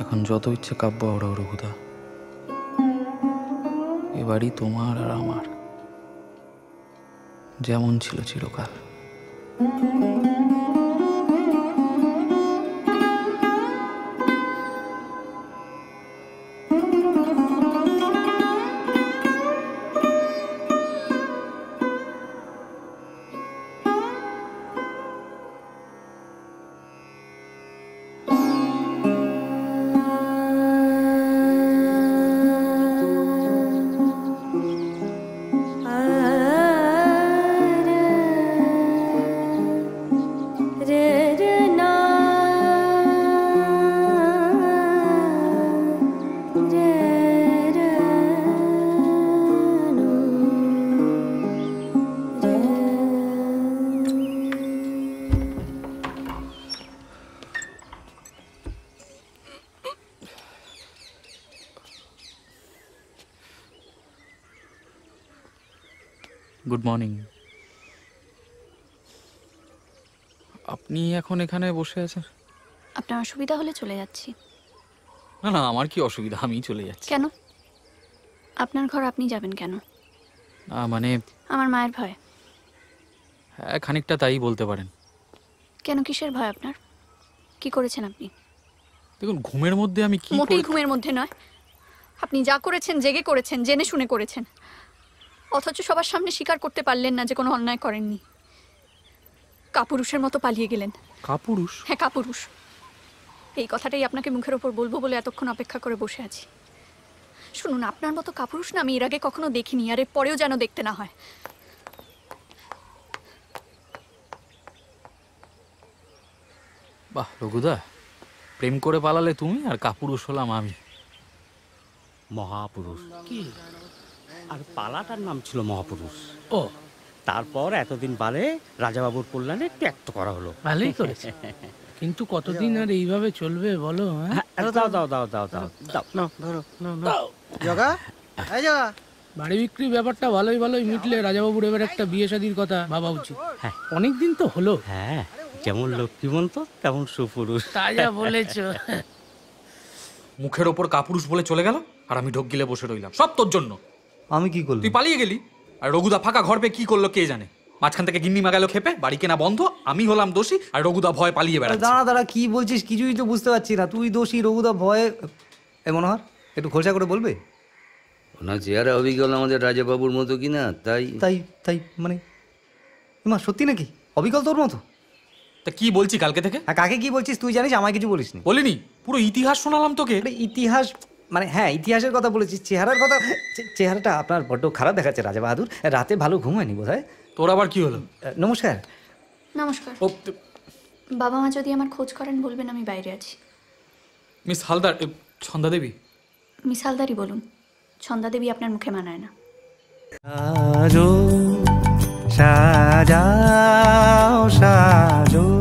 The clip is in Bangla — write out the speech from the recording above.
এখন যত ইচ্ছে কাব্য ওরা রঘুদা, এ বাড়ি তোমার আর আমার, যেমন ছিল চিরকাল। Good morning. আপনি এখন এখানে বসে আছেন? আপনার অসুবিধা হলে চলে যাচ্ছি। না না, আমার কি অসুবিধা, আমি চলে যাচ্ছি। কেন? আপনার ঘর আপনি যাবেন কেন? না মানে আমার মায়ের ভয়। হ্যাঁ, খানিকটা তাই বলতে পারেন। কেন, কিসের ভয় আপনার? কি করেছেন আপনি? দেখুন, ঘুমের মধ্যে আমি কি মোটেই ঘুমের মধ্যে নয়। আপনি যা করেছেন জেগে করেছেন, জেনে শুনে করেছেন, অথচ সবার সামনে স্বীকার করতে পারলেন না যে কোনো অন্যায় করেননি। কাপুরুষের মতো পালিয়ে গেলেন। কাপুরুষ? হ্যাঁ, কাপুরুষ। এই কথাটাই আপনাকে মুখের ওপর বলবো বলে এতক্ষণ অপেক্ষা করে বসে আছি। শুনুন, আপনার মতো কাপুরুষ না আমি এর আগে কখনো দেখিনি, আর এর পরেও যেন দেখতে না হয়। বাহ রঘুদা, প্রেম করে পালালে তুমি আর কাপুরুষ হলাম আমি। মহাপুরুষ কি? আর পালাটার নাম ছিল মহাপুরুষ। ও, তারপর এতদিন বাদে রাজাবাবুর কল্যাণে ত্যাগ করা হলো। ভালোই করেছে। কিন্তু কতদিন আর এইভাবে চলবে বলো? দাও দাও দাও দাও দাও দাও, ধরো দাও। জগা, এই জগা, বাড়ি বিক্রির ব্যাপারটা ভালোই ভালোই মিটলে রাজাবাবুর এবার একটা বিয়ে শাদির কথা ভাবা উচিত। হ্যাঁ, অনেকদিন তো হলো। হ্যাঁ, যেমন লক্ষ্মীমন্ত তেমন সুপুরুষ। তা যা বলেছ। মুখের ওপর কাপুরুষ বলে চলে গেল, আর আমি ঢোক গিলে বসে রইলাম। সব তোর জন্য। আমি কি করলাম? তুই পালিয়ে গেলি, আর রঘুদা ফাঁকা ঘর পেয়ে কি করলো কে জানে। মাঝখান থেকে গিন্নি মাগালো খেপে, বাড়ি কেনা বন্ধ, আমি হলাম দোষী, আর রঘুদা ভয় পালিয়ে বেড়াচ্ছে। দাঁড়া দাঁড়া, কি বলছিস কিছুই তো বুঝতে পারছি না। তুই দোষী, রঘুদা ভয়ে। এ মনোহর, একটু খোলসা করে বলবে? ওনার চেহারা অবিকল আমাদের রাজাবাবুর মতো কিনা, তাই তাই তাই মানে মা সত্যি নাকি অবিকল তোর মতো? তা কি বলছি কালকে থেকে? হ্যাঁ, কাকে কি বলছিস তুই জানিস, আমায় কিছু বলিসনি। বলিনি, পুরো ইতিহাস শোনালাম তোকে। আরে ইতিহাস মানে হ্যাঁ, ইতিহাসের কথা বলেছিস। চেহারার কথা, চেহারাটা আপনার বড্ড খারাপ দেখাচ্ছে রাজা বাহাদুর। রাতে ভালো ঘুম হয়নি বোধ হয়। তোর আবার কি হলো? নমস্কার। নমস্কার। ও বাবা মা যদি আমার খোঁজ করেন বলবেন আমি বাইরে আছি। মিস হালদার, ছন্দা দেবী। মিস হালদারই বলুন, ছন্দা দেবী আপনার মুখে মানায় না। সাজাও সাজাও